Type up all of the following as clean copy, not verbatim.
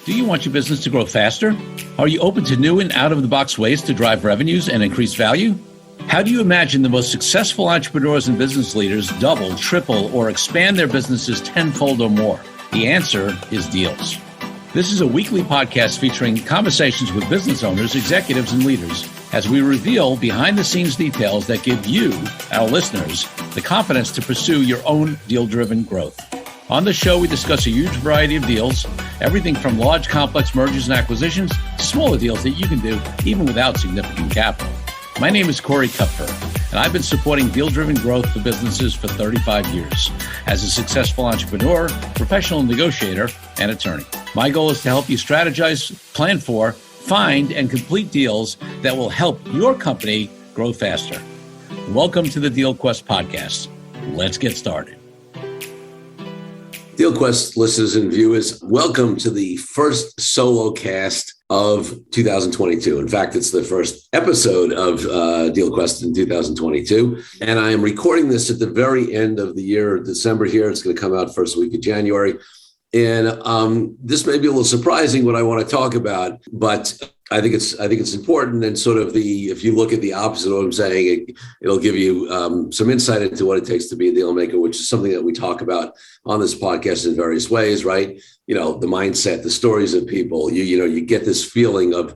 Do you want your business to grow faster? Are you open to new and out-of-the-box ways to drive revenues and increase value? How do you imagine the most successful entrepreneurs and business leaders double, triple, or expand their businesses tenfold or more? The answer is deals. This is a weekly podcast featuring conversations with business owners, executives, and leaders as we reveal behind-the-scenes details that give you, our listeners, the confidence to pursue your own deal-driven growth. On the show, we discuss a huge variety of deals, everything from large, complex mergers and acquisitions to smaller deals that you can do even without significant capital. My name is Kupfer, and I've been supporting deal-driven growth for businesses for 35 years as a successful entrepreneur, professional negotiator, and attorney. My goal is to help you strategize, plan for, find, and complete deals that will help your company grow faster. Welcome to the DealQuest podcast. Let's get started. DealQuest listeners and viewers, welcome to the first solo cast of 2022. In fact, it's the first episode of DealQuest in 2022. And I am recording this at the very end of the year, December here. It's going to come out first week of January. And this may be a little surprising what I want to talk about, but I think it's important. And sort of if you look at the opposite of what I'm saying, it'll give you some insight into what it takes to be a deal maker, which is something that we talk about on this podcast in various ways, right? You know, the mindset, the stories of people, you get this feeling of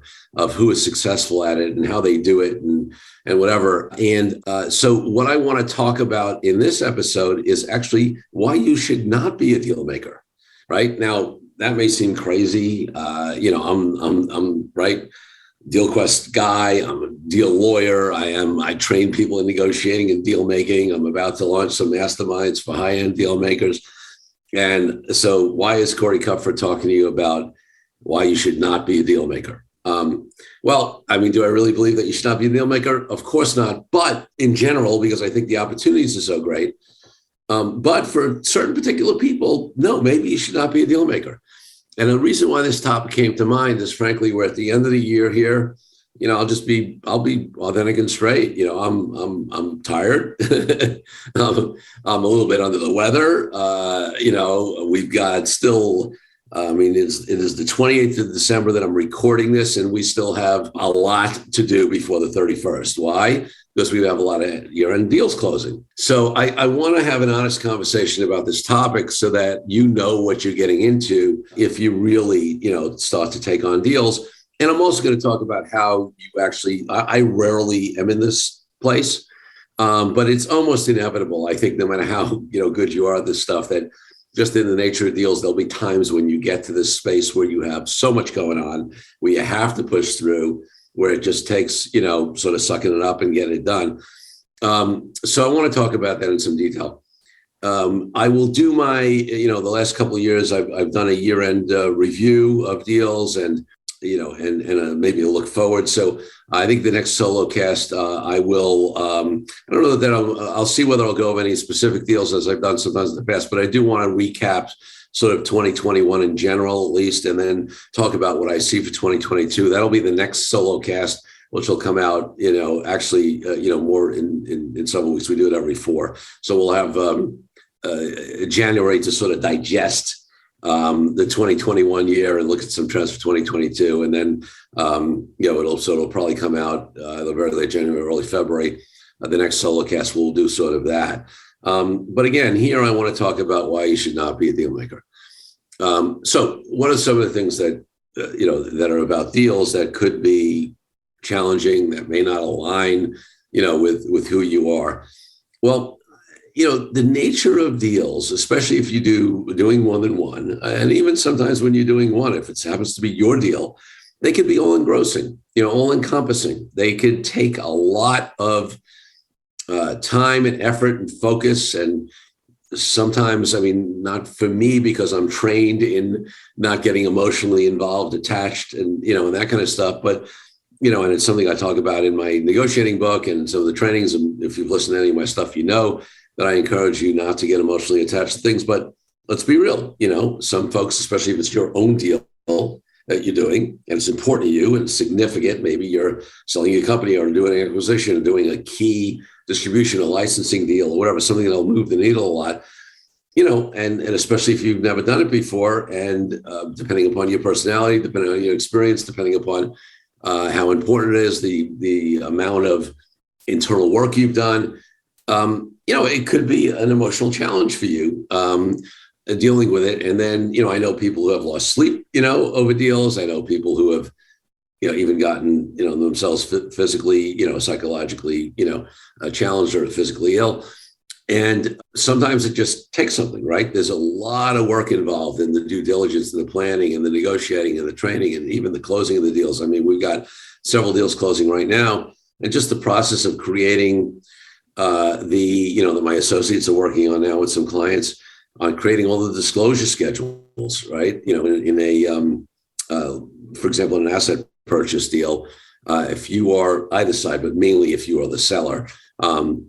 who is successful at it and how they do it and whatever. And so what I want to talk about in this episode is actually why you should not be a deal maker, right? Now, that may seem crazy. I'm right. DealQuest guy. I'm a deal lawyer. I train people in negotiating and deal making. I'm about to launch some masterminds for high-end deal makers. And so why is Corey Kupfer talking to you about why you should not be a deal maker? Well, I mean, do I really believe that you should not be a deal maker? Of course not. But in general, because I think the opportunities are so great. But for certain particular people, no, maybe you should not be a deal maker. And the reason why this topic came to mind is, frankly, we're at the end of the year here. You know, I'll be authentic and straight. You know, I'm tired. I'm a little bit under the weather. We've got still. It is the 28th of December that I'm recording this, and we still have a lot to do before the 31st. Why? Because we have a lot of year-end deals closing. So I want to have an honest conversation about this topic so that you know what you're getting into if you really, start to take on deals. And I'm also going to talk about how you actually, I rarely am in this place, but it's almost inevitable. I think no matter how, good you are at this stuff, that just in the nature of deals, there'll be times when you get to this space where you have so much going on, where you have to push through, where it just takes, sort of sucking it up and getting it done. So I want to talk about that in some detail. I will do my, the last couple of years, I've done a year-end review of deals and maybe a look forward. So I think the next solo cast, I will, I don't know that I'll see whether I'll go over any specific deals as I've done sometimes in the past, but I do want to recap sort of 2021 in general, at least, and then talk about what I see for 2022. That'll be the next solo cast, which will come out, more in several weeks. We do it every 4. So we'll have January to sort of digest the 2021 year and look at some trends for 2022. And then, it'll probably come out the very late January, early February. The next solo cast will do sort of that. But again, here I want to talk about why you should not be a deal maker. So what are some of the things that, that are about deals that could be challenging, that may not align, with who you are? Well, the nature of deals, especially if you doing more than one, and even sometimes when you're doing one, if it happens to be your deal, they could be all engrossing, all encompassing. They could take a lot of time and effort and focus. And sometimes, not for me, because I'm trained in not getting emotionally involved, attached, and, and that kind of stuff. But, and it's something I talk about in my negotiating book and some of the trainings. And if you've listened to any of my stuff, that I encourage you not to get emotionally attached to things. But let's be real, some folks, especially if it's your own deal that you're doing, and it's important to you and significant, maybe you're selling a company or doing an acquisition or doing a key distribution, a licensing deal or whatever, something that'll move the needle a lot. and especially if you've never done it before, and depending upon your personality, depending on your experience, depending upon how important it is, the amount of internal work you've done, it could be an emotional challenge for you dealing with it. And then, I know people who have lost sleep, over deals. I know people who have, even gotten, themselves physically, psychologically, challenged or physically ill. And sometimes it just takes something, right? There's a lot of work involved in the due diligence and the planning and the negotiating and the training and even the closing of the deals. I mean, we've got several deals closing right now. And just the process of creating that my associates are working on now with some clients on creating all the disclosure schedules, right? For example, in an asset purchase deal, if you are either side, but mainly if you are the seller,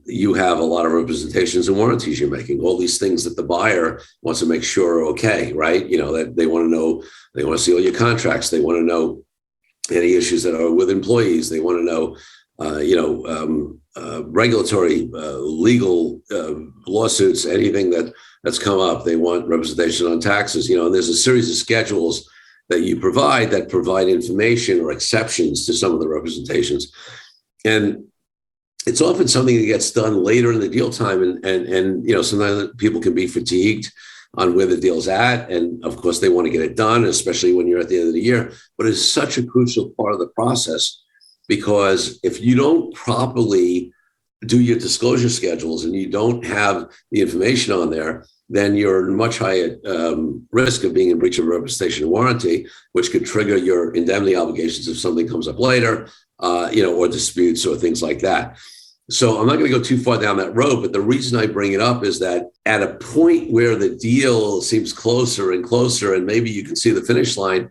you have a lot of representations and warranties you're making, all these things that the buyer wants to make sure are okay, right? That they want to know, they want to see all your contracts. They want to know any issues that are with employees. They want to know, regulatory, legal lawsuits, anything that's come up. They want representation on taxes, and there's a series of schedules that you provide that provide information or exceptions to some of the representations. And it's often something that gets done later in the deal time. And sometimes people can be fatigued on where the deal's at. And of course, they want to get it done, especially when you're at the end of the year. But it's such a crucial part of the process, because if you don't properly do your disclosure schedules and you don't have the information on there, then you're much higher risk of being in breach of representation and warranty, which could trigger your indemnity obligations if something comes up later, or disputes or things like that. So I'm not going to go too far down that road, but the reason I bring it up is that at a point where the deal seems closer and closer, and maybe you can see the finish line,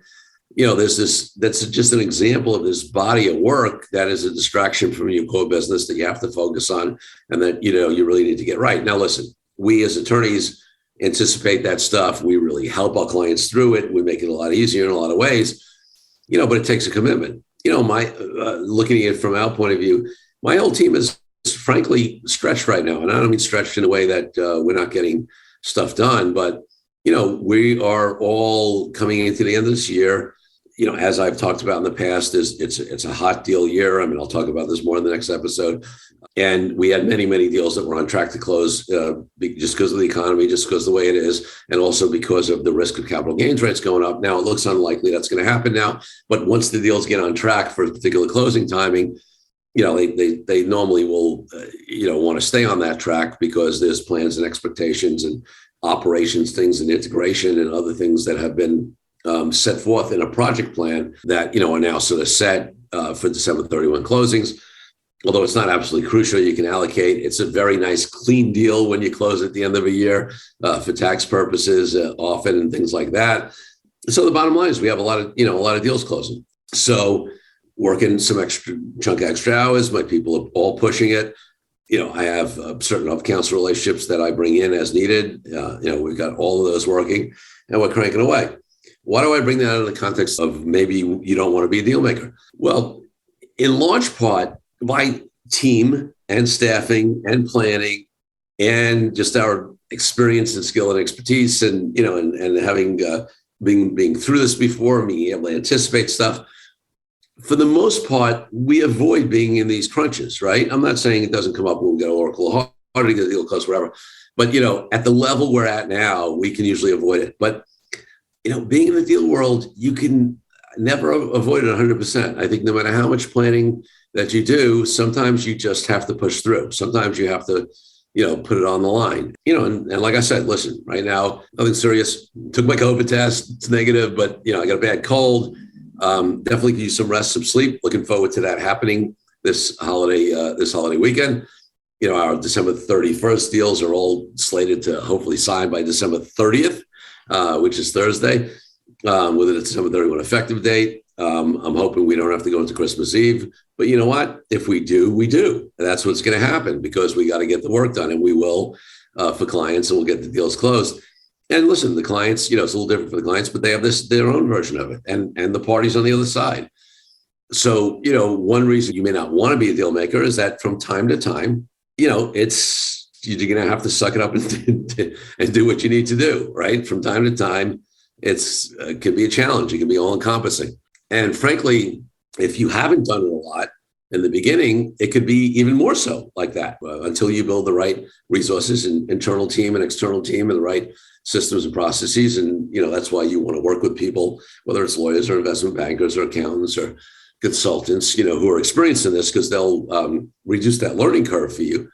there's this, that's just an example of this body of work that is a distraction from your core business that you have to focus on and that, you really need to get right. Now, listen, we as attorneys anticipate that stuff. We really help our clients through it. We make it a lot easier in a lot of ways, but it takes a commitment. Looking at it from our point of view, my whole team is frankly stretched right now. And I don't mean stretched in a way that we're not getting stuff done, but, we are all coming into the end of this year. As I've talked about in the past, it's a hot deal year. I mean, I'll talk about this more in the next episode. And we had many, many deals that were on track to close just because of the economy, just because of the way it is, and also because of the risk of capital gains rates going up. Now, it looks unlikely that's going to happen now. But once the deals get on track for a particular closing timing, they normally will, want to stay on that track because there's plans and expectations and operations, things and integration and other things that have been set forth in a project plan that, are now sort of set for December 31 closings. Although it's not absolutely crucial, you can allocate. It's a very nice, clean deal when you close at the end of a year for tax purposes, often, and things like that. So the bottom line is we have a lot of deals closing. So working some extra hours, my people are all pushing it. I have certain counsel relationships that I bring in as needed. We've got all of those working and we're cranking away. Why do I bring that out in the context of maybe you don't want to be a deal maker? Well, in large part, my team and staffing and planning and just our experience and skill and expertise and, and having being through this before, being able to anticipate stuff. For the most part, we avoid being in these crunches, right? I'm not saying it doesn't come up when we go Oracle hard to get a deal close, whatever. But, at the level we're at now, we can usually avoid it. But, being in the deal world, you can never avoid it 100%. I think no matter how much planning that you do, sometimes you just have to push through. Sometimes you have to, put it on the line, and like I said, listen, right now, nothing serious. Took my COVID test. It's negative, but, I got a bad cold. Definitely use some rest, some sleep. Looking forward to that happening this holiday weekend. Our December 31st deals are all slated to hopefully sign by December 30th, which is Thursday, with a December 31 effective date. I'm hoping we don't have to go into Christmas Eve, but you know what? If we do, we do. And that's what's going to happen because we got to get the work done, and we will for clients, and we'll get the deals closed. And listen, the clients, it's a little different for the clients, but they have their own version of it, and the parties on the other side. So, one reason you may not want to be a deal maker is that from time to time, it's you're going to have to suck it up and do what you need to do, right? From time to time, it can be a challenge. It can be all encompassing. And frankly, if you haven't done it a lot in the beginning, it could be even more so like that until you build the right resources and internal team and external team and the right systems and processes. And, that's why you want to work with people, whether it's lawyers or investment bankers or accountants or consultants, who are experienced in this, because they'll reduce that learning curve for you.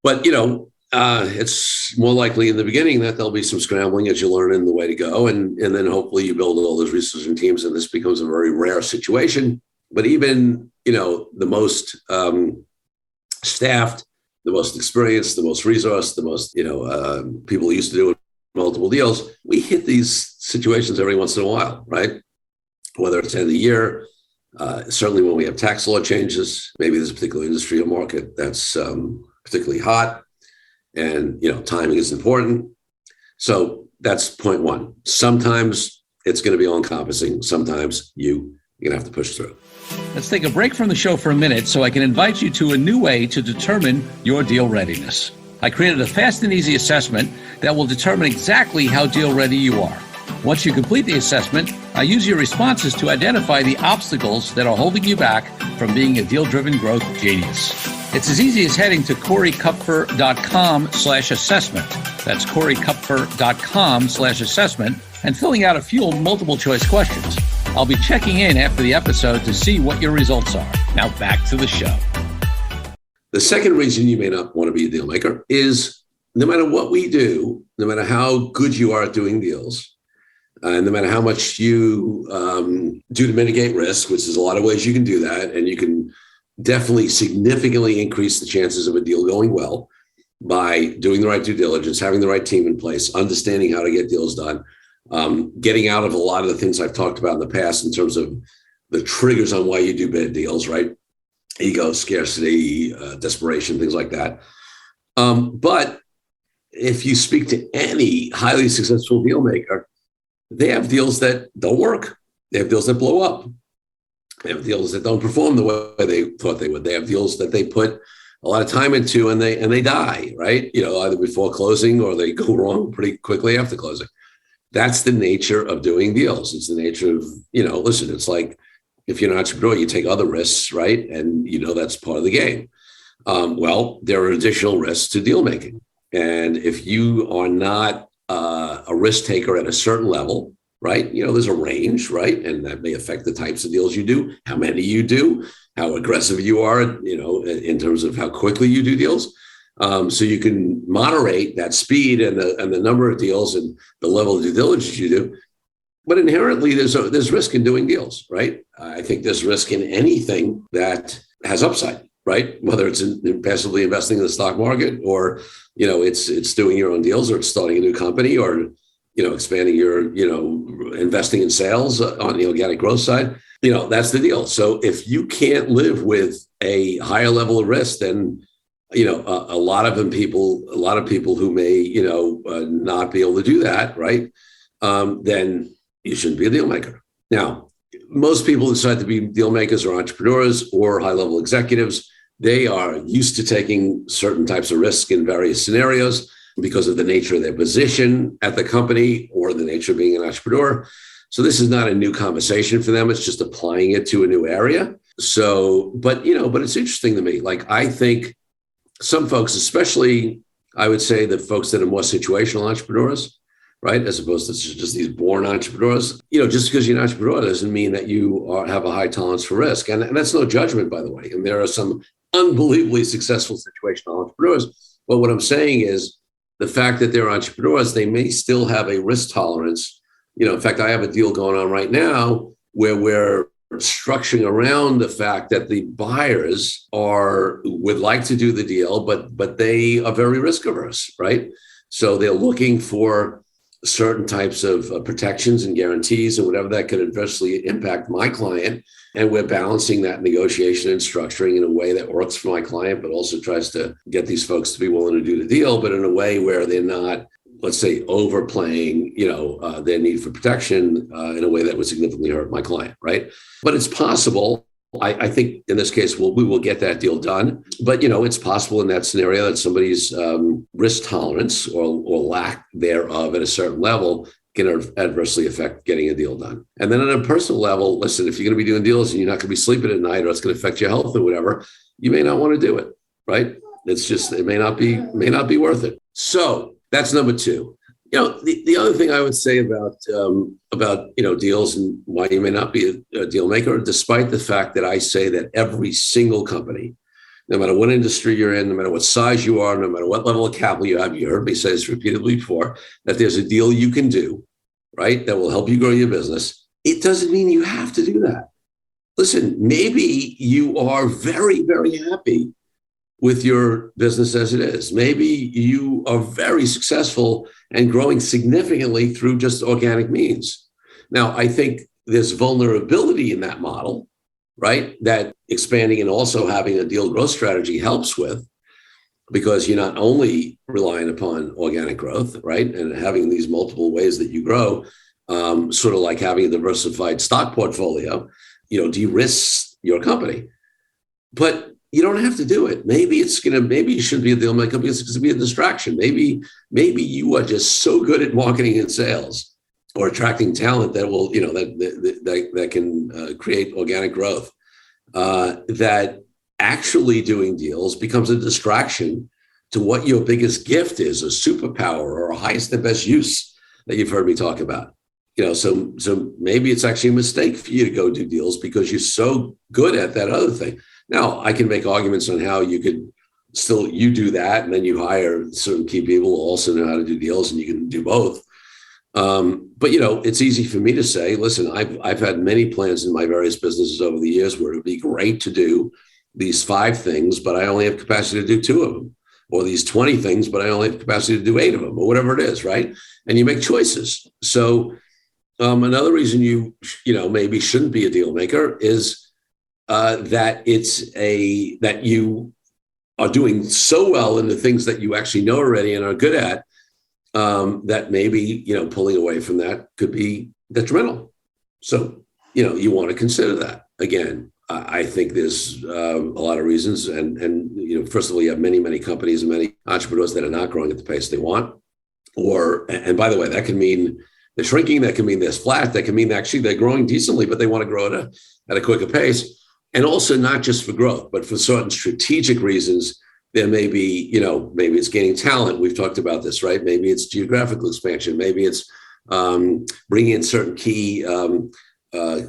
But, it's more likely in the beginning that there'll be some scrambling as you learn in the way to go. And then hopefully you build all those resources and teams, and this becomes a very rare situation. But even, the most staffed, the most experienced, the most resourced, the most, people who used to do multiple deals, we hit these situations every once in a while, right? Whether it's end of the year, certainly when we have tax law changes, maybe there's a particular industry or market that's particularly hot, and timing is important. So that's point one. Sometimes it's going to be all-encompassing. Sometimes you're going to have to push through. Let's take a break from the show for a minute so I can invite you to a new way to determine your deal readiness. I created a fast and easy assessment that will determine exactly how deal ready you are. Once you complete the assessment, I use your responses to identify the obstacles that are holding you back from being a deal-driven growth genius. It's as easy as heading to CoreyKupfer.com/assessment. That's CoreyKupfer.com/assessment and filling out a few multiple choice questions. I'll be checking in after the episode to see what your results are. Now back to the show. The second reason you may not want to be a deal maker is no matter what we do, no matter how good you are at doing deals, and no matter how much you do to mitigate risk, which is a lot of ways you can do that, and you can definitely significantly increase the chances of a deal going well by doing the right due diligence, having the right team in place, understanding how to get deals done, getting out of a lot of the things I've talked about in the past in terms of the triggers on why you do bad deals, right? Ego, scarcity, desperation, things like that. But if you speak to any highly successful deal maker, they have deals that don't work. They have deals that blow up. They have deals that don't perform the way they thought they would. They have deals that they put a lot of time into and they die, right? Either before closing or they go wrong pretty quickly after closing. That's the nature of doing deals. It's the nature of, listen, it's like if you're an entrepreneur, you take other risks, right? And that's part of the game. Well, there are additional risks to deal making. And if you are not a risk taker at a certain level, right? There's a range, right? And that may affect the types of deals you do, how many you do, how aggressive you are, in terms of how quickly you do deals. So you can moderate that speed and the number of deals and the level of due diligence you do. But inherently, there's risk in doing deals, right? I think there's risk in anything that has upside, right? Whether it's in passively investing in the stock market or, it's doing your own deals or it's starting a new company or, expanding your, investing in sales on the organic growth side, that's the deal. So if you can't live with a higher level of risk than, a lot of people who may, not be able to do that, right? Then you shouldn't be a deal maker. Now, most people who decide to be deal makers or entrepreneurs or high-level executives. They are used to taking certain types of risk in various scenarios because of the nature of their position at the company or the nature of being an entrepreneur. So this is not a new conversation for them. It's just applying it to a new area. So, but it's interesting to me. Like, I think some folks, especially, I would say the folks that are more situational entrepreneurs, right? As opposed to just these born entrepreneurs, just because you're an entrepreneur doesn't mean that you have a high tolerance for risk. And that's no judgment, by the way. And there are some unbelievably successful situational entrepreneurs. But what I'm saying is the fact that they're entrepreneurs, they may still have a risk tolerance. In fact, I have a deal going on right now where we're structuring around the fact that the buyers would like to do the deal, but they are very risk averse, right? So they're looking for certain types of protections and guarantees and whatever that could adversely impact my client. And we're balancing that negotiation and structuring in a way that works for my client, but also tries to get these folks to be willing to do the deal, but in a way where they're not, let's say, overplaying, their need for protection in a way that would significantly hurt my client, right? But it's possible I think in this case, we will get that deal done. But, it's possible in that scenario that somebody's risk tolerance or lack thereof at a certain level can adversely affect getting a deal done. And then on a personal level, listen, if you're going to be doing deals and you're not going to be sleeping at night or it's going to affect your health or whatever, you may not want to do it, right? It may not be worth it. So that's number two. The other thing I would say about deals and why you may not be a deal maker, despite the fact that I say that every single company, no matter what industry you're in, no matter what size you are, no matter what level of capital you have, you heard me say this repeatedly before, that there's a deal you can do, right, that will help you grow your business. It doesn't mean you have to do that. Listen, maybe you are very, very happy with your business as it is. Maybe you are very successful and growing significantly through just organic means. Now, I think there's vulnerability in that model, right? That expanding and also having a deal growth strategy helps with, because you're not only relying upon organic growth, right? And having these multiple ways that you grow, sort of like having a diversified stock portfolio, de-risks your company. But you don't have to do it. Maybe you shouldn't be a deal maker because it's going to be a distraction. Maybe you are just so good at marketing and sales or attracting talent that will, that can create organic growth, that actually doing deals becomes a distraction to what your biggest gift is, a superpower or a highest and best use that you've heard me talk about. So maybe it's actually a mistake for you to go do deals because you're so good at that other thing. Now, I can make arguments on how you could you do that, and then you hire certain key people who also know how to do deals, and you can do both. But it's easy for me to say, listen, I've had many plans in my various businesses over the years where it would be great to do these 5 things, but I only have capacity to do 2 of them, or these 20 things, but I only have capacity to do 8 of them, or whatever it is, right? And you make choices. So another reason you maybe shouldn't be a deal maker is that that you are doing so well in the things that you actually know already and are good at, that maybe, pulling away from that could be detrimental. So, you want to consider that. Again, I think there's a lot of reasons. And first of all, you have many, many companies and many entrepreneurs that are not growing at the pace they want. And by the way, that can mean they're shrinking. That can mean they're flat. That can mean actually they're growing decently, but they want to grow at a quicker pace. And also not just for growth, but for certain strategic reasons. There may be, maybe it's gaining talent. We've talked about this, right? Maybe it's geographical expansion. Maybe it's bringing in certain key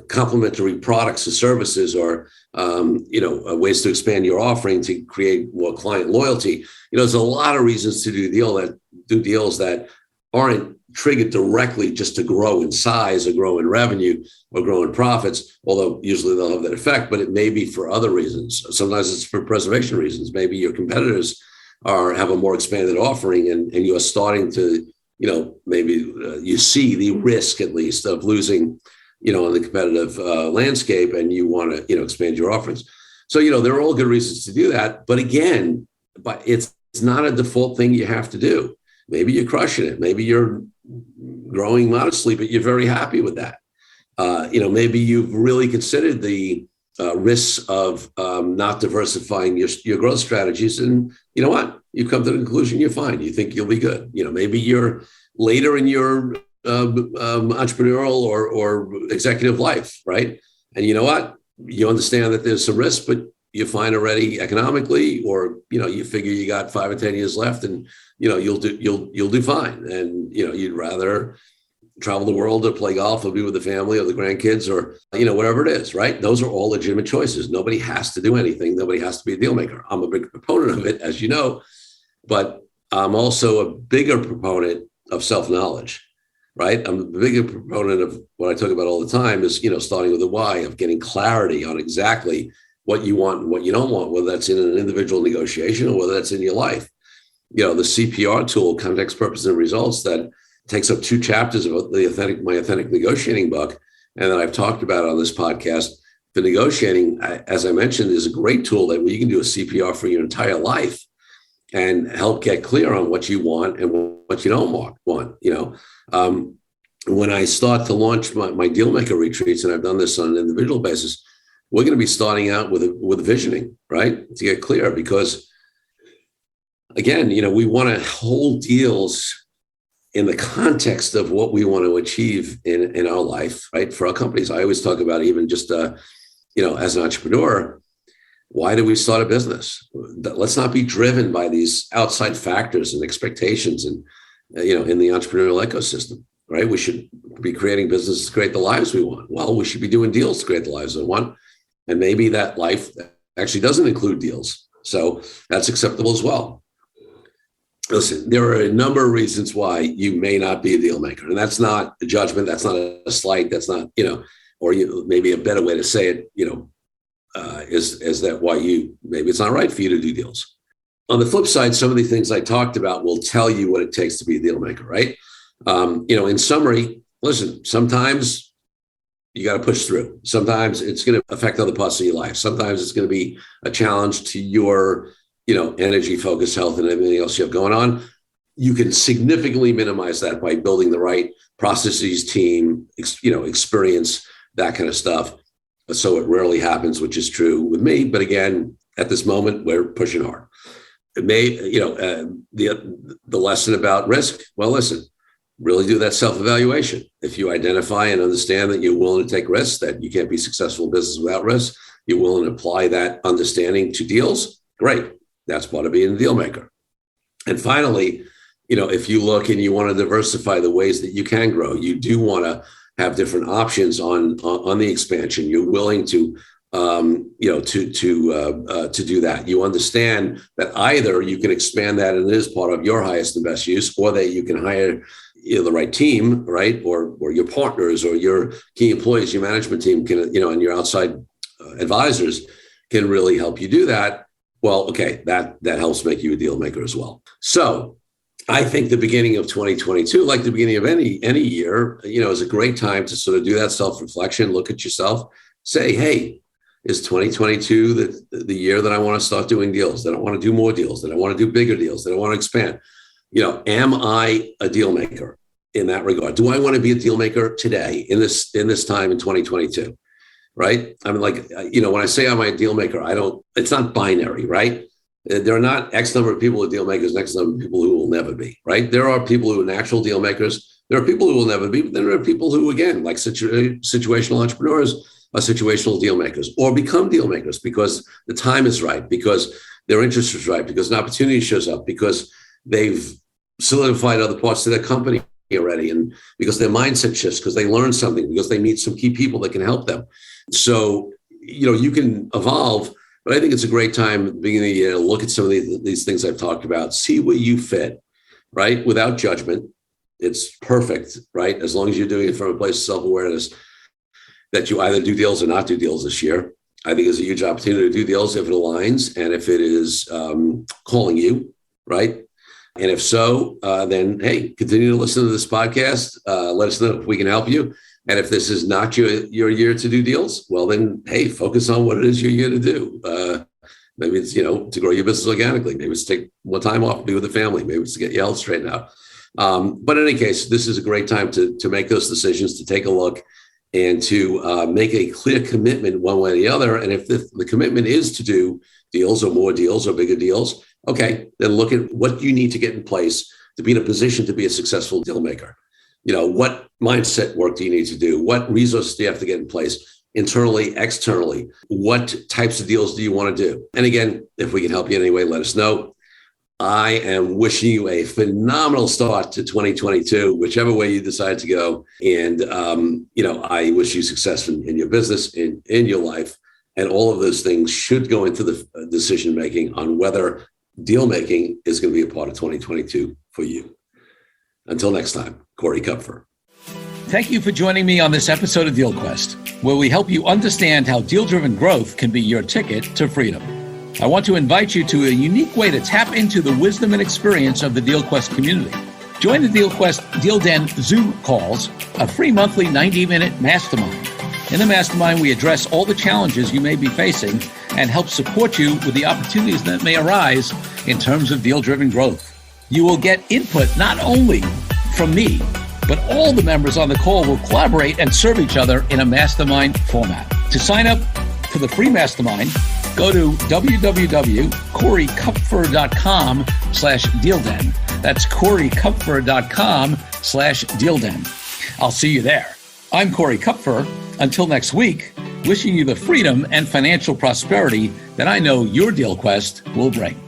complementary products or services, or, ways to expand your offering to create more client loyalty. There's a lot of reasons to do deals that aren't triggered directly just to grow in size or grow in revenue or grow in profits, although usually they'll have that effect, but it may be for other reasons. Sometimes it's for preservation reasons. Maybe your competitors have a more expanded offering and you're starting to, maybe you see the risk at least of losing, in the competitive landscape, and you want to, expand your offerings. So, there are all good reasons to do that. But again, it's not a default thing you have to do. Maybe you're crushing it. Maybe you're growing modestly, but you're very happy with that. Maybe you've really considered the risks of not diversifying your growth strategies. And you know what? You come to the conclusion you're fine. You think you'll be good. Maybe you're later in your entrepreneurial or executive life, right? And you know what? You understand that there's some risk, but you're fine already economically, or you figure you got 5 or 10 years left, and you'll do fine. And you'd rather travel the world or play golf or be with the family or the grandkids or whatever it is, right? Those are all legitimate choices. Nobody has to do anything. Nobody has to be a deal maker. I'm a big proponent of it, as you know, but I'm also a bigger proponent of self-knowledge, right? I'm a bigger proponent of what I talk about all the time is starting with the why, of getting clarity on exactly what you want and what you don't want, whether that's in an individual negotiation or whether that's in your life. The CPR tool, Context, Purpose, and Results, that takes up 2 chapters of my authentic negotiating book, and that I've talked about on this podcast. For negotiating, as I mentioned, is a great tool that you can do a CPR for your entire life and help get clear on what you want and what you don't want. When I start to launch my Dealmaker retreats, and I've done this on an individual basis, we're going to be starting out with visioning, right? To get clear, because again, we want to hold deals in the context of what we want to achieve in our life, right? For our companies. I always talk about even just, as an entrepreneur, why do we start a business? Let's not be driven by these outside factors and expectations and, in the entrepreneurial ecosystem, right? We should be creating businesses to create the lives we want. Well, we should be doing deals to create the lives we want. And maybe that life actually doesn't include deals. So that's acceptable as well. Listen, there are a number of reasons why you may not be a deal maker. And that's not a judgment. That's not a slight. That's not, or maybe a better way to say it, is that why maybe it's not right for you to do deals. On the flip side, some of the things I talked about will tell you what it takes to be a deal maker, right? In summary, listen, sometimes you got to push through. Sometimes it's going to affect other parts of your life. Sometimes it's going to be a challenge to your energy, focus, health, and everything else you have going on. You can significantly minimize that by building the right processes, team, experience, that kind of stuff. So it rarely happens, which is true with me. But again, at this moment, we're pushing hard. It may, the lesson about risk. Well, listen, really do that self-evaluation. If you identify and understand that you're willing to take risks, that you can't be successful in business without risk, you're willing to apply that understanding to deals, great. That's part of being a deal maker. And finally, if you look and you want to diversify the ways that you can grow, you do want to have different options on the expansion. You're willing to, to do that. You understand that either you can expand that and it is part of your highest and best use, or that you can hire the right team, right, or your partners or your key employees, your management team can, and your outside advisors can really help you do that. Well, okay, that helps make you a deal maker as well. So I think the beginning of 2022, like the beginning of any year, is a great time to sort of do that self-reflection, look at yourself, say, hey, is 2022 the year that I want to start doing deals, that I want to do more deals, that I want to do bigger deals, that I want to expand? Am I a deal maker in that regard? Do I want to be a deal maker today in this time in 2022? Right? I mean, when I say I'm a deal maker, it's not binary, right? There are not X number of people who are deal makers, X number of people who will never be, right? There are people who are natural deal makers. There are people who will never be, but there are people who, again, like situational entrepreneurs, are situational deal makers or become deal makers because the time is right, because their interest is right, because an opportunity shows up, because they've solidified other parts of their company already, and because their mindset shifts, because they learn something, because they meet some key people that can help them. So, you can evolve, but I think it's a great time at the beginning of the year to look at some of these things I've talked about, see where you fit, right? Without judgment. It's perfect, right? As long as you're doing it from a place of self-awareness, that you either do deals or not do deals this year. I think it's a huge opportunity to do deals if it aligns and if it is calling you, right? And if so, then, hey, continue to listen to this podcast. Let us know if we can help you. And if this is not your year to do deals, well, then, hey, focus on what it is you're here to do. Maybe it's, to grow your business organically. Maybe it's to take more time off, be with the family. Maybe it's to get your health straightened out. But in any case, this is a great time to make those decisions, to take a look and to make a clear commitment one way or the other. And if the commitment is to do deals or more deals or bigger deals, okay, then look at what you need to get in place to be in a position to be a successful deal maker. What mindset work do you need to do? What resources do you have to get in place internally, externally? What types of deals do you want to do? And again, if we can help you in any way, let us know. I am wishing you a phenomenal start to 2022, whichever way you decide to go. And, I wish you success in your business, in your life, and all of those things should go into the decision-making on whether deal making is going to be a part of 2022 for you. Until next time, Corey Kupfer. Thank you for joining me on this episode of Deal Quest, where we help you understand how deal-driven growth can be your ticket to freedom. I want to invite you to a unique way to tap into the wisdom and experience of the DealQuest community. Join the DealQuest Deal Den Zoom calls, a free monthly 90-minute mastermind. In the mastermind, we address all the challenges you may be facing and help support you with the opportunities that may arise in terms of deal-driven growth. You will get input not only from me, but all the members on the call will collaborate and serve each other in a mastermind format. To sign up For the free mastermind, go to www.coreykupfer.com/dealden. That's coreykupfer.com/dealden. I'll see you there. I'm Corey Kupfer. Until next week, wishing you the freedom and financial prosperity that I know your Deal Quest will bring.